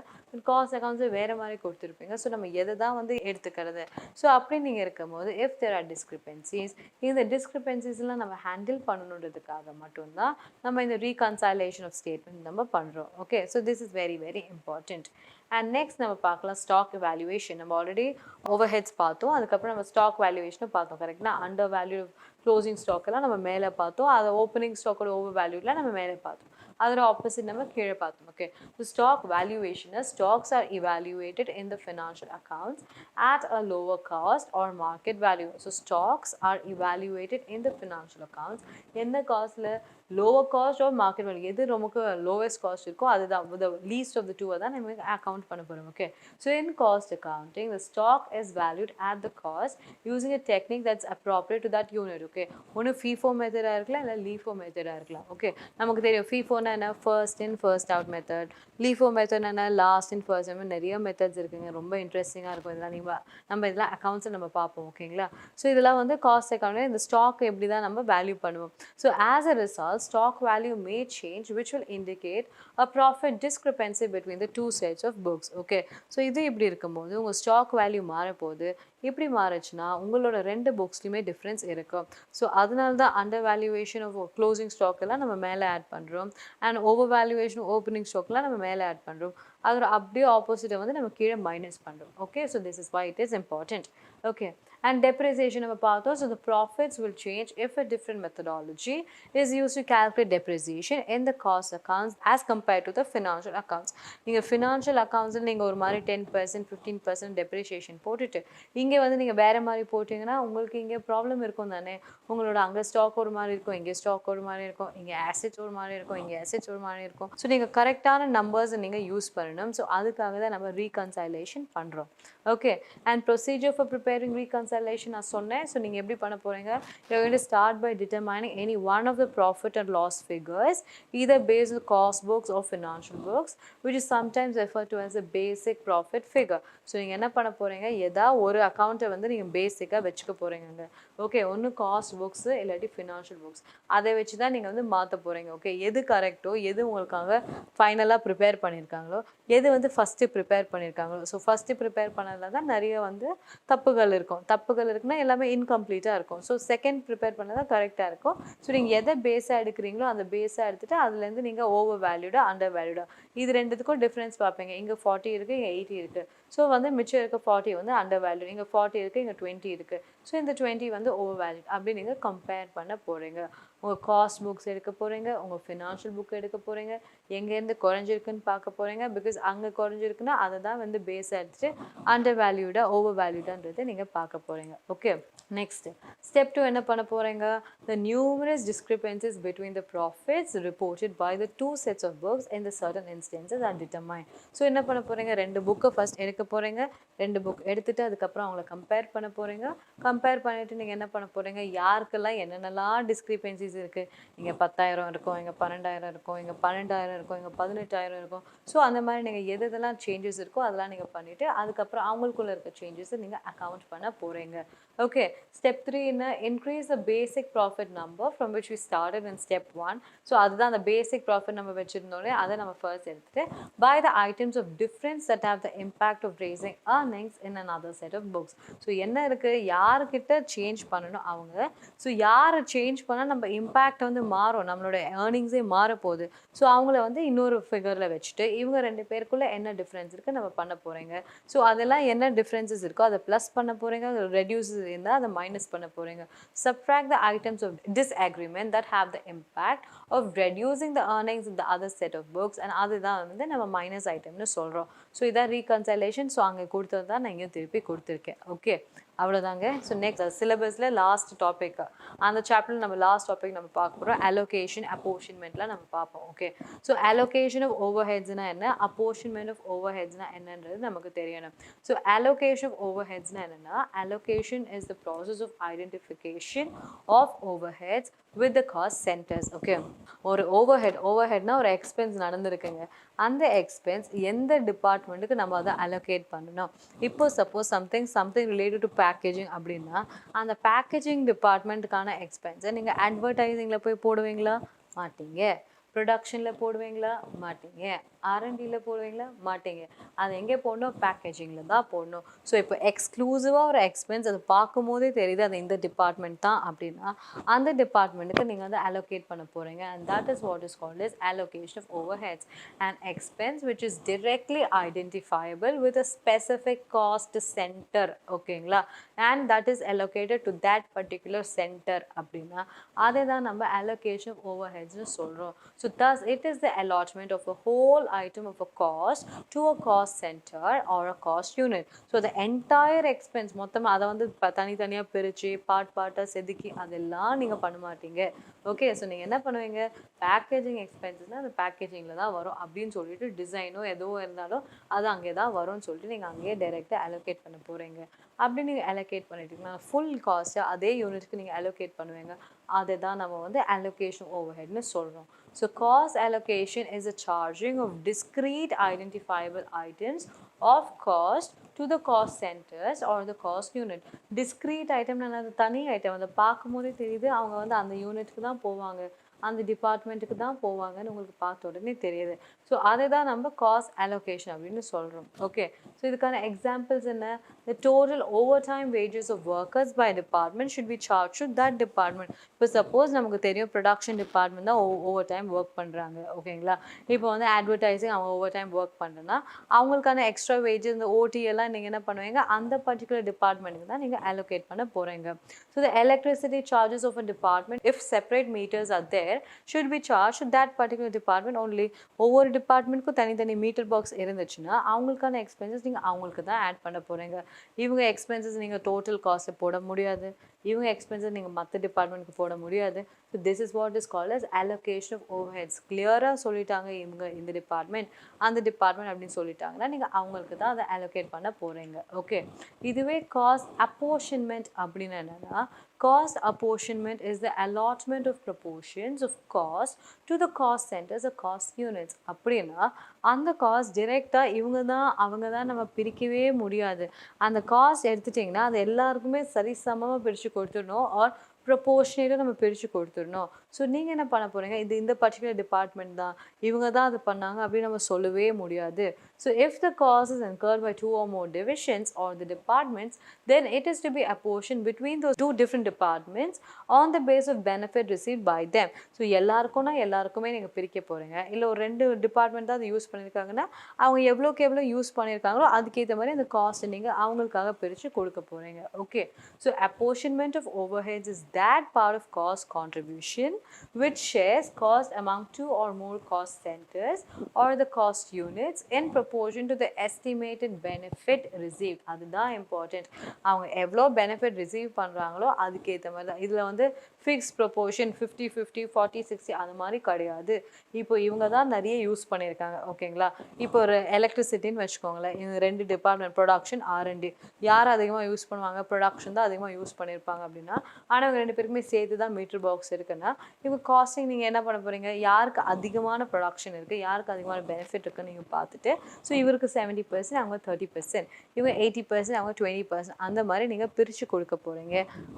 Speaker 1: காஸ்ட் அக்கௌண்ட்ஸு வேறு மாதிரி கொடுத்துருப்பீங்க. ஸோ நம்ம எதை தான் வந்து எடுத்துக்கிறது. ஸோ அப்படி நீங்கள் இருக்கும்போது இஃப் தேர் ஆர் டிஸ்கிரிபென்சிஸ், இந்த டிஸ்கிரிபென்சிஸ்லாம் நம்ம ஹேண்டில் பண்ணணுன்றதுக்காக மட்டும்தான் நம்ம இந்த ரீகன்சைலேஷன் ஆஃப் ஸ்டேட்மெண்ட் நம்ம பண்ணுறோம். Okay, so this is very very important. And next நம்ம பார்க்கலாம் ஸ்டாக் வேல்யூவேஷன். நம்ம ஆல்ரெடி ஓவர் ஹெட்ஸ் பார்த்தோம், அதுக்கப்புறம் நம்ம ஸ்டாக் வேல்யூவேஷனும் பார்த்தோம். கரெக்ட்னா அண்டர் வேல்யூ க்ளோசிங் ஸ்டாக்கெல்லாம் நம்ம மேலே பார்த்தோம், அதை ஓப்பனிங் ஸ்டாக்கோட ஓவர் வேல்யூலாம் நம்ம மேலே பார்த்தோம், அதோட ஆப்போசிட் நம்ம கீழே பார்த்தோம். Okay, so stock valuation, stocks are evaluated in the financial accounts at a lower cost or market value. So stocks are evaluated in the financial accounts எந்த காஸ்ட்ல, lower cost or market value, எது ரொம்ப lowest cost இருக்கோ அதுதான், the least of the two தான் நம்ம account பண்ண போகிறோம். Okay, so in cost accounting the stock is valued at the cost using a technique that's appropriate to that unit. Okay, ஒன்று FIFO மெத்தடாக இருக்கலாம் இல்லை LIFO மெத்தடாக இருக்கலாம். ஓகே, நமக்கு தெரியும் FIFOனா என்ன, first in first out method, LIFO method என்ன, last in first. அந்த மாதிரி நிறைய மெத்தட்ஸ் இருக்குங்க, ரொம்ப இன்ட்ரெஸ்டிங்காக இருக்கும். இதெல்லாம் நம்ம இதெல்லாம் அக்கௌண்ட்ஸை நம்ம பார்ப்போம். ஓகேங்களா? ஸோ இதெல்லாம் வந்து காஸ்ட் அக்கௌண்ட், இந்த ஸ்டாக் எப்படி தான் நம்ம வேல்யூ பண்ணுவோம். So as a result stock value may change which will indicate a profit discrepancy between the two sets of books. Okay, so இது இப்படி இருக்கும்போது உங்கள் ஸ்டாக் வேல்யூ மாறப்போகுது. இப்படி மாறுச்சுன்னா உங்களோட ரெண்டு புக்ஸ்லையுமே டிஃப்ரென்ஸ் இருக்கும். ஸோ அதனால தான் அண்டர் வேல்யூவேஷன் ஆஃப் க்ளோசிங் ஸ்டாக்கெல்லாம் நம்ம மேலே ஆட் பண்ணுறோம், அண்ட் ஓவர் வேல்யூவேஷன் ஓப்பனிங் ஸ்டாக்லாம் நம்ம மேலே ஆட் பண்ணுறோம், அதோட அப்படியே ஆப்போசிட்டை வந்து நம்ம கீழே மைனஸ் பண்ணுறோம். Okay, so this is why it is important. Okay, and depreciation நம்ம பார்த்தோம். So the profits will change if a different methodology is used to calculate depreciation in the cost accounts as compared to the financial accounts. நீங்கள் financial அக்கௌண்ட்ஸில் நீங்கள் ஒரு மாதிரி 10% 15% depreciation போட்டுட்டு இங்கே வந்து நீங்கள் வேறு மாதிரி போட்டிங்கன்னா உங்களுக்கு இங்கே ப்ராப்ளம் இருக்கும் தானே. உங்களோட அங்கே ஸ்டாக் ஒரு மாதிரி இருக்கும், இங்கே ஸ்டாக் ஒரு மாதிரி இருக்கும், இங்கே ஆசெட்ஸ் ஒரு மாதிரி இருக்கும், இங்கே ஆசெட்ஸ் ஒரு மாதிரி இருக்கும். ஸோ நீங்கள் கரெக்டான நம்பர்ஸை நீங்கள் யூஸ் பண்ணணும். பண்ணணும். ஸோ அதுக்காக தான் நம்ம ரீகன்சைலேஷன் பண்ணுறோம். Okay, and procedure for preparing reconciliation நான் சொன்னேன். ஸோ நீங்கள் எப்படி பண்ண போகிறீங்க? You are going to start by determining any one of the profit and loss figures either based on cost books or financial books, which is sometimes referred to as a basic profit figure. So நீங்கள் என்ன பண்ண போகிறீங்க? ஒரு அக்கௌண்ட்டை வந்து நீங்கள் பேசிக்காக வச்சுக்க போகிறீங்க. ஓகே, ஒன்று காஸ்ட் புக்ஸு இல்லாட்டி ஃபினான்ஷியல் புக்ஸ், அதை வச்சு தான் நீங்கள் வந்து மாற்ற போகிறீங்க. ஓகே, எது கரெக்டோ, எது உங்களுக்காக ஃபைனலாக ப்ரிப்பேர் பண்ணியிருக்காங்களோ, எது வந்து ஃபஸ்ட்டு ப்ரிப்பேர் பண்ணியிருக்காங்களோ. ஸோ ஃபஸ்ட்டு ப்ரிப்பேர் பண்ணதில் தான் நிறைய வந்து தப்புகள் இருக்கும். தப்புகள் இருக்குன்னா எல்லாமே இன்கம்ப்ளீட்டாக இருக்கும். ஸோ செகண்ட் ப்ரிப்பேர் பண்ணால் தான் கரெக்டாக இருக்கும். ஸோ நீங்கள் எதை பேஸாக எடுக்கிறீங்களோ அந்த பேஸாக எடுத்துகிட்டு அதுலேருந்து நீங்கள் ஓவர் வேல்யூடா அண்டர் வேல்யூடா இது ரெண்டுத்துக்கும் டிஃப்ரென்ஸ் பார்ப்பீங்க. இங்கே 40 இருக்குது, இங்கே 80 இருக்குது. ஸோ வந்து மிச்சம் இருக்க 40 வந்து அண்டர் வேல்யூ, இங்கே 40 இருக்குது, இங்கே 20 இருக்குது. ஸோ இந்த 20 வந்து ஓவர் வேல்யூ அப்படி நீங்கள் கம்பேர் பண்ண போகிறீங்க. உங்கள் காஸ்ட் புக்ஸ் எடுக்க போகிறீங்க, உங்கள் ஃபினான்ஷியல் புக் எடுக்க போகிறீங்க, எங்கேருந்து குறைஞ்சிருக்குன்னு பார்க்க போகிறீங்க. பிகாஸ் அங்கே குறைஞ்சிருக்குன்னா அதை தான் வந்து பேஸாக எடுத்துகிட்டு அண்டர் வேல்யூடா ஓவர் வேல்யூடான்றதை நீங்கள் பார்க்க போகிறீங்க. ஓகே, நெக்ஸ்ட் ஸ்டெப் 2 என்ன பண்ண போகிறீங்க? The numerous discrepancies between the profits reported by the two sets of books in the certain instances are determined. So என்ன பண்ண போகிறீங்க? 2 புக்கை ஃபஸ்ட் எடுக்க போகிறீங்க. 2 புக் எடுத்துகிட்டு அதுக்கப்புறம் அவங்கள கம்பேர் பண்ண போகிறீங்க. கம்பேர் பண்ணிவிட்டு நீங்கள் என்ன பண்ண போகிறீங்க? யாருக்கெல்லாம் என்னென்னலாம் டிஸ்க்ரிபென்சிஸ் இருக்குது. இங்கே 10,000 இருக்கும், இங்கே 12,000 இருக்கும், இங்கே 12,000 இருக்கும், இங்கே 18,000 இருக்கும். ஸோ அந்த மாதிரி நீங்கள் எதெல்லாம் சேஞ்சஸ் இருக்கோ அதெல்லாம் நீங்கள் பண்ணிவிட்டு அதுக்கப்புறம் அவங்களுக்குள்ளே இருக்க சேஞ்சஸை நீங்கள் அக்கௌண்ட் பண்ண போகிறீங்க. Okay, step 3 என்ன? Increase the basic profit number from which we started in step 1. So அதுதான் அந்த basic profit number வச்சிருந்தோம்லே அதை நம்ம first எடுத்துட்டு buy the items of difference that have the impact of raising earnings in another set of books. So என்ன இருக்கு? யாருக்கிட்ட change பண்ணணும் அவங்க. ஸோ யாரை சேஞ்ச் பண்ணால் நம்ம இம்பேக்ட் வந்து மாறும், நம்மளோட ஏர்னிங்ஸே மாற போகுது. ஸோ அவங்கள வந்து இன்னொரு ஃபிகரில் வச்சுட்டு இவங்க 2 பேருக்குள்ளே என்ன டிஃப்ரென்ஸ் இருக்குது நம்ம பண்ண போகிறீங்க. ஸோ அதெல்லாம் என்ன டிஃப்ரென்சஸ் இருக்கோ அதை ப்ளஸ் பண்ண போகிறீங்க, ரெடியூஸ் இருந்தால் அதை மைனஸ் பண்ண போகிறீங்க. Subtract the items of disagreement that have the impact of reducing the earnings in the other set of books, and அதுதான் வந்து நம்ம மைனஸ் ஐட்டம்னு சொல்கிறோம். ஸோ இதான் ரீகன்சைலேஷன். ஸோ அங்கே கொடுத்தது தான் நான் இங்கே திருப்பி கொடுத்துருக்கேன். ஓகே, அவ்வளோதாங்க. ஸோ நெக்ஸ்ட் சிலபஸில் லாஸ்ட் டாபிக், அந்த சாப்டரில் நம்ம லாஸ்ட் டாபிக் நம்ம பார்க்க போகிறோம். அலோகேஷன் அப்போர்ஷன்மெண்ட்லாம் நம்ம பார்ப்போம். Okay, so allocation of over ஹெட்ஸ்னால் என்ன, அப்போர்ஷன்மெண்ட் ஆஃப் ஓவர் ஹெட்ஸ்னால் என்னன்றது நமக்கு தெரியணும். ஸோ அலோகேஷன் ஆஃப் ஓவர் ஹெட்ஸ்னால் என்னென்னா, allocation is the process of identification of overheads with the cost centers. Okay, ஒரு ஓவர்ஹெட்னா ஒரு எக்ஸ்பென்ஸ் நடந்திருக்குங்க. அந்த எக்ஸ்பென்ஸ் எந்த டிபார்ட்மெண்ட்டுக்கு நம்ம அதை அலோகேட் பண்ணணும். இப்போ suppose something related to packaging அப்படின்னா அந்த பேக்கேஜிங் டிபார்ட்மெண்ட்டுக்கான எக்ஸ்பென்ஸை நீங்கள் அட்வர்டைஸிங்கில் போய் போடுவீங்களா? மாட்டீங்க. ப்ரொடக்ஷனில் போடுவீங்களா? மாட்டீங்க. R&Dயில் போடுவீங்களா? மாட்டீங்க. அது எங்கே போடணும்? பேக்கேஜிங்கில் தான் போடணும். ஸோ இப்போ எக்ஸ்க்ளூசிவாக ஒரு எக்ஸ்பென்ஸ் அது பார்க்கும் போதே தெரியுது அது இந்த டிபார்ட்மெண்ட் தான் அப்படின்னா அந்த டிபார்ட்மெண்ட்டுக்கு நீங்கள் வந்து அலோகேட் பண்ண போகிறீங்க. And that is what is called is allocation of overheads and expense which is directly identifiable with a specific cost center. ஓகேங்களா? And that is allocated to that particular center அப்படின்னா அதை தான் நம்ம அலோகேஷன் of ஓவர் ஹெட்ஸ்னு சொல்கிறோம். So thus it is the allotment of a whole item of a cost to a cost center or a cost unit. So the entire expense மொத்தமாக அதை வந்து தனித்தனியாக பிரித்து பார்ட்டாக செதுக்கி அதெல்லாம் நீங்கள் பண்ண மாட்டீங்க. ஓகே, ஸோ நீங்கள் என்ன பண்ணுவீங்க? பேக்கேஜிங் எக்ஸ்பென்சஸ்னால் அந்த பேக்கேஜிங்கில் தான் வரும் அப்படின்னு சொல்லிட்டு டிசைனோ எதுவும் இருந்தாலும் அது அங்கே தான் வரும்னு சொல்லிட்டு நீங்கள் அங்கேயே டைரெக்டாக அலோகேட் பண்ண போகிறீங்க. அப்படி நீங்கள் அலோகேட் பண்ணிட்டீங்கன்னா ஃபுல் காஸ்ட்டை அதே யூனிட்டுக்கு நீங்கள் அலோகேட் பண்ணுவீங்க. அதை தான் நம்ம வந்து அலோகேஷன் ஓவர்ஹெட்னு சொல்கிறோம். So cost allocation is a charging of discrete identifiable items of cost to the cost centers or the cost unit. Discrete item அது தனி ஐட்டம், அதை பார்க்கும்போதே தெரியுது அவங்க வந்து அந்த யூனிட்டுக்கு தான் போவாங்க, அந்த டிபார்ட்மெண்ட்டுக்கு தான் போவாங்கன்னு உங்களுக்கு பார்த்த உடனே தெரியுது. ஸோ அதை தான் நம்ம காஸ்ட் அலோகேஷன் அப்படின்னு சொல்கிறோம். ஓகே, ஸோ இதுக்கான எக்ஸாம்பிள்ஸ் என்ன? The total overtime wages of workers by department should be charged to that department. இப்போ சப்போஸ் நமக்கு தெரியும் ப்ரொடக்ஷன் டிபார்ட்மெண்ட் தான் ஓவர் டைம் ஒர்க் பண்ணுறாங்க. ஓகேங்களா? இப்போ வந்து அட்வர்டைஸிங் அவங்க ஓவர் டைம் ஒர்க் பண்ணுறேன்னா அவங்களுக்கான எக்ஸ்ட்ரா வேஜஸ் இந்த ஓடி எல்லாம் நீங்கள் என்ன பண்ணுவீங்க? அந்த பர்டிகுலர் டிபார்ட்மெண்ட்டுக்கு தான் நீங்கள் அலோகேட் பண்ண போகிறீங்க. So the electricity charges of a department, if separate meters are there, share should be charged to that particular department only. ஒவ்வொரு டிபார்ட்மெண்ட்க்கும் தனித்தனி மீட்டர் பாக்ஸ் இருந்துச்சுன்னா அவங்களுக்கான எக்ஸ்பென்சஸ் நீங்கள் அவங்களுக்கு தான் ஆட் பண்ண போகிறீங்க. இவங்க எக்ஸ்பென்சஸ் நீங்கள் டோட்டல் காஸ்ட்டை போட முடியாது, இவங்க எக்ஸ்பென்சஸ் நீங்கள் மற்ற டிபார்ட்மெண்ட்க்கு போட முடியாது. So this is what is called as allocation of overheads. கிளியராக சொல்லிட்டாங்க இவங்க இந்த டிபார்ட்மெண்ட் அந்த டிபார்ட்மெண்ட் அப்படின்னு சொல்லிட்டாங்கன்னா நீங்கள் அவங்களுக்கு தான் அதை allocate பண்ண போகிறீங்க. ஓகே, இதுவே காஸ்ட் அப்போர்ஷன்மெண்ட் அப்படின்னு என்னென்னா, cost apportionment is the allotment of proportions of cost to the cost centers or cost units. அப்படின்னா அந்த காஸ்ட் டிரெக்டாக இவங்க தான் அவங்க தான் நம்ம பிரிக்கவே முடியாது. அந்த காஸ்ட் எடுத்துட்டிங்கன்னா அது எல்லாருக்குமே சரிசமமாக பிரித்து கொடுத்துடணும், ஆர் ப்ரொபோர்ஷனேட்டாக நம்ம பிரித்து கொடுத்துடணும். ஸோ நீங்கள் என்ன பண்ண போகிறீங்க, இது இந்த பர்டிகுலர் டிபார்ட்மெண்ட் தான் இவங்க தான் அது பண்ணாங்க அப்படின்னு நம்ம சொல்லவே முடியாது. So if the cost is incurred by 2 or more divisions or the departments, then it is to be apportioned between those 2 different departments on the basis of benefit received by them. So எல்லாருக்குமே நீங்கள் பிரிக்க போகிறீங்க. இல்லை ஒரு 2 department தான் அதை use பண்ணியிருக்காங்கன்னா அவங்க எவ்வளோக்கு எவ்வளோ யூஸ் பண்ணியிருக்காங்களோ அதுக்கேற்ற மாதிரி அந்த காஸ்ட்டை நீங்கள் அவங்களுக்காக பிரித்து கொடுக்க போகிறீங்க. Okay, so apportionment of overheads is that part of cost contribution which shares cost among 2 or more cost centers or the cost units in proportion to the estimated benefit received. அதுதான் இம்பார்ட்டன்ட். அவங்க எவ்வளோ benefit receive பண்ணுறாங்களோ அதுக்கேற்ற மாதிரி தான். இதில் வந்து fix proportion 50-50 40-60 அந்த மாதிரி கிடையாது. இப்போ இவங்க தான் நிறைய யூஸ் பண்ணியிருக்காங்க. ஓகேங்களா, இப்போ ஒரு எலக்ட்ரிசிட்டின்னு வச்சுக்கோங்களேன், இந்த 2 டிபார்ட்மெண்ட் ப்ரொடக்ஷன் R&D யார் அதிகமாக யூஸ் பண்ணுவாங்க, ப்ரொடக்ஷன் தான் அதிகமாக யூஸ் பண்ணியிருப்பாங்க அப்படின்னா, ஆனால் அவங்க 2 பேருக்குமே சேர்த்து தான் மீட்டர் பாக்ஸ் இருக்குன்னா இவங்க காஸ்டிங் நீங்கள் என்ன பண்ண போகிறீங்க, யாருக்கு அதிகமான ப்ரொடக்ஷன் இருக்குது யாருக்கு அதிகமான பெனிஃபிட் இருக்குன்னு நீங்கள் பார்த்துட்டு, ஸோ இவருக்கு 70% அவங்க 30%, இவங்க 80% அவங்க 20% அந்த மாதிரி நீங்கள் பிரித்து கொடுக்க போகிறீங்க.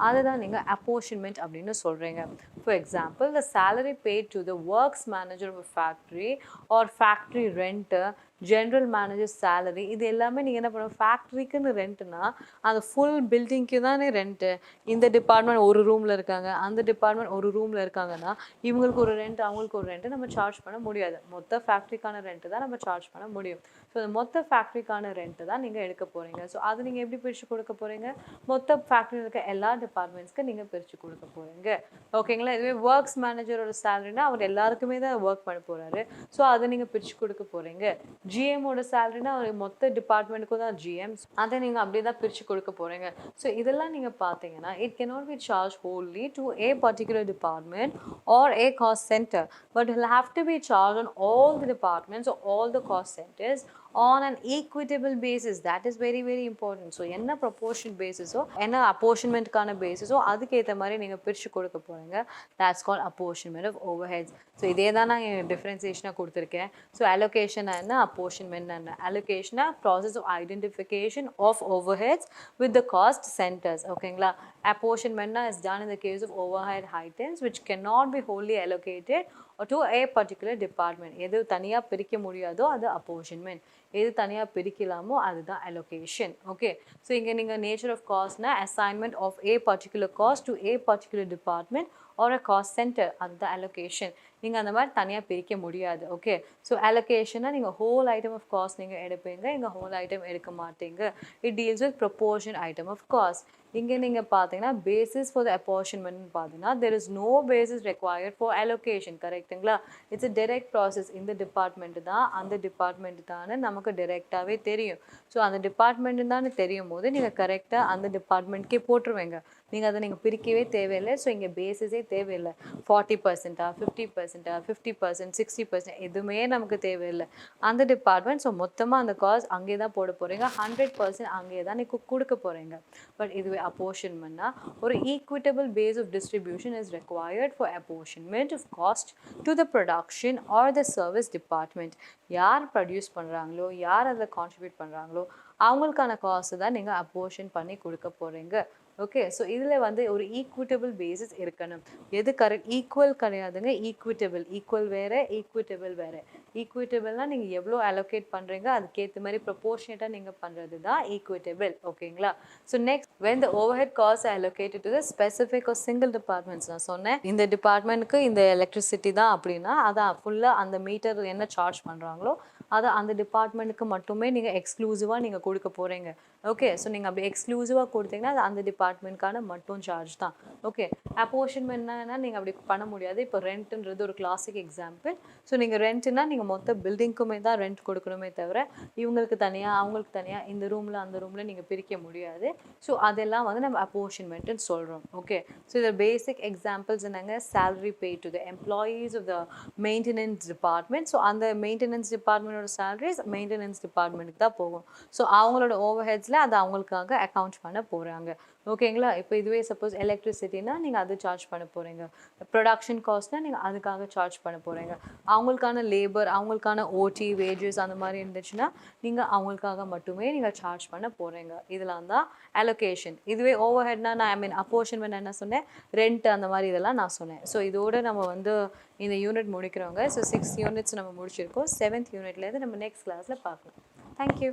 Speaker 1: அதை தான் நீங்கள் அப்போர்ஷன்மெண்ட் அப்படின்னு சொல்கிறீங்க. For example, the salary paid to the works manager of a factory or factory renter, general manager salary, இது எல்லாமே நீங்கள் என்ன பண்ணுவோம், ஃபேக்ட்ரிக்குன்னு ரெண்ட்டுனா அந்த ஃபுல் பில்டிங்க்கு தானே ரெண்ட்டு. இந்த டிபார்ட்மெண்ட் ஒரு ரூமில் இருக்காங்க, அந்த டிபார்ட்மெண்ட் ஒரு ரூமில் இருக்காங்கன்னா இவங்களுக்கு ஒரு ரெண்ட் அவங்களுக்கு ஒரு ரெண்ட்டு நம்ம சார்ஜ் பண்ண முடியாது. மொத்த ஃபேக்ட்ரிக்கான ரெண்ட்டு தான் நம்ம சார்ஜ் பண்ண முடியும். ஸோ அந்த மொத்த ஃபேக்ட்ரிக்கான ரெண்ட்டு தான் நீங்கள் எடுக்க போகிறீங்க. ஸோ அது நீங்கள் எப்படி பிரித்து கொடுக்க போகிறீங்க, மொத்த ஃபேக்ட்ரியில் இருக்க எல்லா டிபார்ட்மெண்ட்ஸ்க்கு நீங்கள் பிரித்து கொடுக்க போகிறீங்க. ஓகேங்களா, இதுவே ஒர்க்ஸ் மேனேஜரோட சேலரினா அவர் எல்லாருக்குமே தான் ஒர்க் பண்ண போகிறாரு. ஸோ அதை நீங்கள் பிரித்து கொடுக்க போகிறீங்க. ஜிஎம்மோட சேலரினா அவர் மொத்த டிபார்ட்மெண்ட்டுக்கும் தான் ஜிஎம், அதை நீங்கள் அப்படியே தான் பிரித்து கொடுக்க போகிறீங்க. ஸோ இதெல்லாம் நீங்கள் பார்த்தீங்கன்னா it cannot be charged wholly to a particular department or a cost center, but it will have to be charged on all the departments or all the cost centers on an equitable basis. That is very very important. So என்ன proportion basis ஓ என்ன apportionmentக்கான basis ஓ அதுக்கேற்ற மாதிரி நீங்கள் பிரித்து கொடுக்க போகிறீங்க. That's called apportionment of overheads. So இதே தான் நான் டிஃப்ரென்சியேஷனாக கொடுத்துருக்கேன். ஸோ allocation என்ன, apportionment என்ன. allocation process of identification of overheads with the cost centers. ஓகேங்களா, apportionment is done in the case of overhead items which cannot be wholly allocated or to a particular department. எது தனியாக பிரிக்க முடியாதோ அது apportionment, எது தனியாக பிரிக்கலாமோ அதுதான் allocation. ஓகே, ஸோ இங்கே நீங்கள் நேச்சர் ஆஃப் காஸ்ட்னா assignment of a particular cost to a particular department or a cost center, அதுதான் allocation. நீங்கள் அந்த மாதிரி தனியாக பிரிக்க முடியாது. ஓகே, ஸோ allocationனா நீங்கள் ஹோல் ஐட்டம் ஆஃப் காஸ்ட் நீங்கள் எடுப்பீங்க, இங்கே ஹோல் ஐட்டம் எடுக்க மாட்டீங்க. It deals with proportion item of cost. இங்கே நீங்கள் பார்த்தீங்கன்னா பேசிஸ் ஃபார் த அப்போர்ஷன்மெண்ட் பார்த்தீங்கன்னா there is no basis required for allocation. கரெக்டுங்களா, இட்ஸ் a direct process. இந்த டிபார்ட்மெண்ட் தான் அந்த டிபார்ட்மெண்ட் தானே நமக்கு டிரெக்டாகவே தெரியும். ஸோ அந்த டிபார்ட்மெண்ட் தானே தெரியும் போது நீங்கள் கரெக்டாக அந்த டிபார்ட்மெண்ட்கே போட்டுருவீங்க. நீங்கள் அதை நீங்கள் பிரிக்கவே தேவையில்லை. ஸோ இங்கே பேசிஸே தேவையில்லை. 40% 50% 50% 60% எதுவுமே நமக்கு தேவையில்லை. அந்த டிபார்ட்மெண்ட் ஸோ மொத்தமாக அந்த காஸ்ட் அங்கே தான் போட போகிறீங்க. 100% அங்கே தான் நீங்கள் கொடுக்க போகிறீங்க. பட் இதுவே அப்போர்ஷன்மெண்ட்னா ஒரு equitable base of distribution is required for apportionment of cost to the production or the service department. யார் ப்ரொடியூஸ் பண்ணுறாங்களோ யார் அதில் கான்ட்ரிபியூட் பண்ணுறாங்களோ அவங்களுக்கான காஸ்ட்டு தான் நீங்கள் அப்போர்ஷன் பண்ணி கொடுக்க போகிறீங்க. ஓகே, ஸோ இதில் வந்து ஒரு ஈக்விட்டபிள் பேசிஸ் இருக்கணும். எது கரெக்ட், ஈக்குவல் கிடையாதுங்க, ஈக்விட்டபிள். ஈக்குவல் வேறு, ஈக்விட்டபிள் வேறு. ஈக்விட்டபிள்னால் நீங்கள் எவ்வளோ அலோகேட் பண்ணுறீங்க அதுக்கேற்ற மாதிரி ப்ரொபோர்ஷனேட்டாக நீங்கள் பண்ணுறது தான் ஈக்விட்டபிள். ஓகேங்களா, so next when the overhead costs are allocated to the specific or single departments. நான் சொன்னேன் இந்த டிபார்ட்மெண்ட்டுக்கு இந்த எலக்ட்ரிசிட்டி தான் அப்படின்னா அதான் ஃபுல்லாக அந்த மீட்டர் என்ன சார்ஜ் பண்ணுறாங்களோ அதை அந்த டிபார்ட்மெண்ட்டுக்கு மட்டுமே நீங்கள் எக்ஸ்க்ளூசிவாக நீங்கள் கொடுக்க போகிறீங்க. ஓகே, ஸோ நீங்கள் அப்படி எக்ஸ்க்ளூசிவாக கொடுத்தீங்கன்னா அது அந்த டிபார்ட்மெண்ட்கான மட்டும் சார்ஜ் தான். ஓகே, அப்போர்ஷன்மெண்ட்னா நீங்கள் அப்படி பண்ண முடியாது. இப்போ ரெண்ட்டுன்றது ஒரு கிளாசிக் எக்ஸாம்பிள். ஸோ நீங்கள் ரெண்ட்டுனா நீங்கள் மொத்த பில்டிங்க்குமே தான் ரெண்ட் கொடுக்கணுமே தவிர இவங்களுக்கு தனியாக அவங்களுக்கு தனியாக இந்த ரூமில் அந்த ரூமில் நீங்கள் பிரிக்க முடியாது. ஸோ அதெல்லாம் வந்து நம்ம அப்போர்ஷன்மெண்ட்டுன்னு சொல்கிறோம். ஓகே, ஸோ இதில் பேசிக் எக்ஸாம்பிள்ஸ் என்னங்க, salary pay to the employees of the maintenance department. So அந்த மெயின்டெனன்ஸ் டிபார்ட்மெண்ட்டோட சேலரிஸ் மெயின்டெனன்ஸ் டிபார்ட்மெண்ட்டுக்கு தான் போகும். ஸோ அவங்களோட ஓவர் ஹெட்ஸில் அதை அவங்களுக்காக அக்கௌண்ட் பண்ண போகிறாங்க. ஓகேங்களா? இப்போ இதுவே சப்போஸ் எலக்ட்ரிசிட்டினா நீங்கள் அது சார்ஜ் பண்ண போகிறீங்க. ப்ரொடக்ஷன் காஸ்ட்னா நீங்கள் அதுக்காக சார்ஜ் பண்ண போகிறீங்க. அவங்களுக்கான லேபர், அவங்களுக்கான ஓடி, வேஜஸ் அந்த மாதிரி இருந்துச்சுன்னா நீங்கள் அவங்களுக்காக மட்டுமே நீங்கள் சார்ஜ் பண்ண போகிறீங்க. இதெல்லாம் தான் அலோகேஷன். இதுவே ஓவர் ஹெட்னா நான் அப்போர்ஷன்மெண்ட் என்ன சொன்னேன், ரெண்ட் அந்த மாதிரி இதெல்லாம் நான் சொன்னேன். ஸோ இதோட நம்ம வந்து இந்த யூனிட் முடிக்கிறோங்க. ஸோ 6 யூனிட்ஸ் நம்ம முடிச்சிருக்கோம். 7th யூனிட்லேருந்து நம்ம நெக்ஸ்ட் கிளாஸில் பார்க்கலாம். தேங்க்யூ.